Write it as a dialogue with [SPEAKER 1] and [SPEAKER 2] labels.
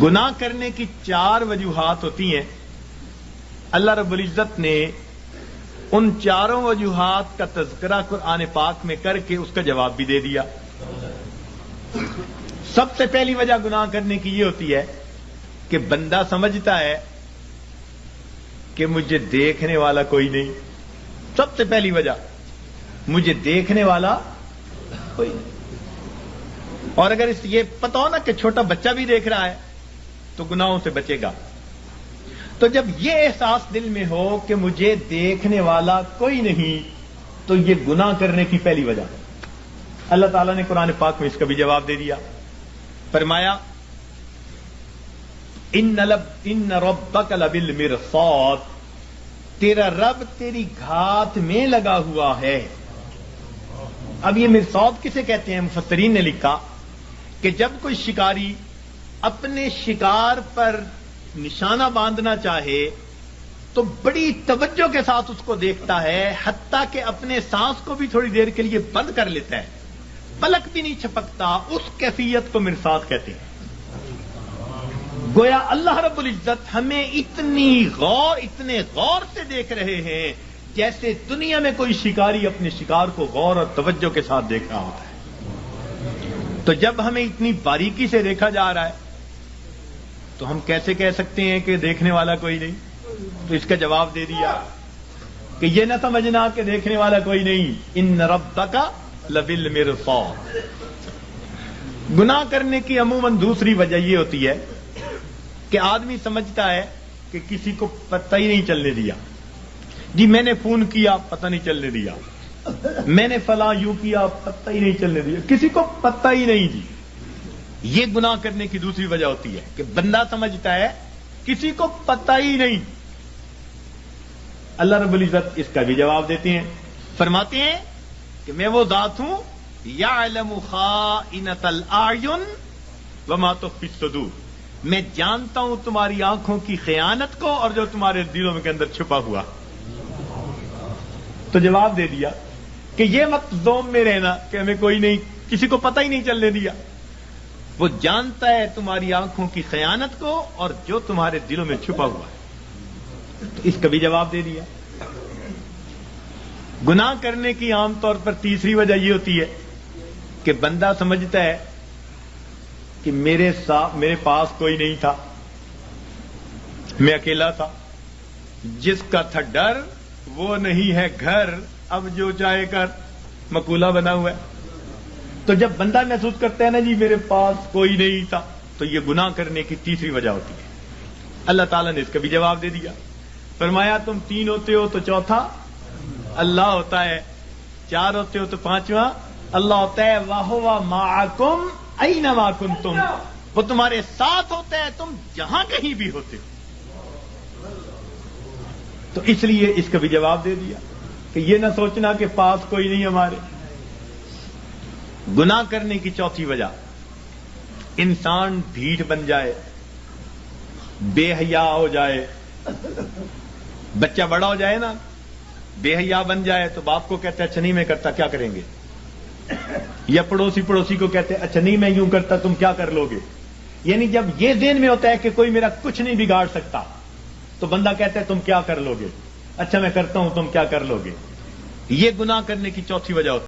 [SPEAKER 1] گناہ کرنے کی 4 وجوہات ہوتی ہیں. اللہ رب العزت نے ان 4 وجوہات کا تذکرہ قرآن پاک میں کر کے اس کا جواب بھی دے دیا. سب سے پہلی وجہ گناہ کرنے کی یہ ہوتی ہے کہ بندہ سمجھتا ہے کہ مجھے دیکھنے والا کوئی نہیں. سب سے پہلی وجہ مجھے دیکھنے والا کوئی نہیں. اور اگر اس یہ پتہ ہو نا کہ چھوٹا بچہ بھی دیکھ رہا ہے تو گناہوں سے بچے گا. تو جب یہ احساس دل میں ہو کہ مجھے دیکھنے والا کوئی نہیں تو یہ گناہ کرنے کی پہلی وجہ. اللہ تعالیٰ نے قرآن پاک میں اس کا بھی جواب دے دیا. فرمایا ان ربک لبالمرصاد، تیرا رب تیری گھات میں لگا ہوا ہے. اب یہ مرصاد کسے کہتے ہیں؟ مفسرین نے لکھا کہ جب کوئی شکاری اپنے شکار پر نشانہ باندھنا چاہے تو بڑی توجہ کے ساتھ اس کو دیکھتا ہے، حتیٰ کہ اپنے سانس کو بھی تھوڑی دیر کے لیے بند کر لیتا ہے، پلک بھی نہیں چھپکتا. اس کیفیت کو مرصاد کہتے ہیں. گویا اللہ رب العزت ہمیں اتنے غور سے دیکھ رہے ہیں جیسے دنیا میں کوئی شکاری اپنے شکار کو غور اور توجہ کے ساتھ دیکھ رہا ہوتا ہے. تو جب ہمیں اتنی باریکی سے دیکھا جا رہا ہے تو ہم کیسے کہہ سکتے ہیں کہ دیکھنے والا کوئی نہیں؟ تو اس کا جواب دے دیا کہ یہ نہ سمجھنا کہ دیکھنے والا کوئی نہیں. ان ربک لبالمرصاد. گناہ کرنے کی عموماً دوسری وجہ یہ ہوتی ہے کہ آدمی سمجھتا ہے کہ کسی کو پتہ ہی نہیں چلنے دیا. جی میں نے فون کیا، پتہ نہیں چلنے دیا. میں نے فلاں یوں کیا، پتہ ہی نہیں چلنے دیا. کسی کو پتہ ہی نہیں. جی یہ گناہ کرنے کی دوسری وجہ ہوتی ہے کہ بندہ سمجھتا ہے کسی کو پتہ ہی نہیں. اللہ رب العزت اس کا بھی جواب دیتے ہیں. فرماتے ہیں کہ میں وہ ذات ہوں یعلم خائنۃ الاعین وما تخفی الصدور. میں جانتا ہوں تمہاری آنکھوں کی خیانت کو اور جو تمہارے دلوں کے اندر چھپا ہوا. تو جواب دے دیا کہ یہ مت ذوم میں رہنا کہ ہمیں کوئی نہیں، کسی کو پتہ ہی نہیں چلنے دیا. وہ جانتا ہے تمہاری آنکھوں کی خیانت کو اور جو تمہارے دلوں میں چھپا ہوا ہے. تو اس کا بھی جواب دے دیا. گناہ کرنے کی عام طور پر تیسری وجہ یہ ہوتی ہے کہ بندہ سمجھتا ہے کہ میرے پاس کوئی نہیں تھا، میں اکیلا تھا. جس کا تھا ڈر وہ نہیں ہے گھر، اب جو چاہے کر، مقولہ بنا ہوا ہے. تو جب بندہ محسوس کرتا ہے نا جی میرے پاس کوئی نہیں تھا، تو یہ گناہ کرنے کی تیسری وجہ ہوتی ہے. اللہ تعالیٰ نے اس کا بھی جواب دے دیا. فرمایا تم 3 ہوتے ہو تو چوتھا اللہ ہوتا ہے، 4 ہوتے ہو تو 5واں اللہ ہوتا ہے. وَهُوَ مَعَكُمْ أَيْنَمَا كُنْتُمْ. وہ تمہارے ساتھ ہوتا ہے تم جہاں کہیں بھی ہوتے ہو. تو اس لیے اس کا بھی جواب دے دیا کہ یہ نہ سوچنا کہ پاس کوئی نہیں ہمارے. گناہ کرنے کی چوتھی وجہ انسان ڈھیٹ بن جائے، بے حیا ہو جائے. بچہ بڑا ہو جائے نا، بے حیا بن جائے تو باپ کو کہتا ہے اچھا نہیں میں کرتا، کیا کریں گے؟ یا پڑوسی کو کہتے ہیں اچھا نہیں میں یوں کرتا، تم کیا کر لو گے؟ یعنی جب یہ ذہن میں ہوتا ہے کہ کوئی میرا کچھ نہیں بگاڑ سکتا تو بندہ کہتا ہے تم کیا کر لو گے؟ اچھا میں کرتا ہوں، تم کیا کر لو گے؟ یہ گناہ کرنے کی چوتھی وجہ ہوتی ہے.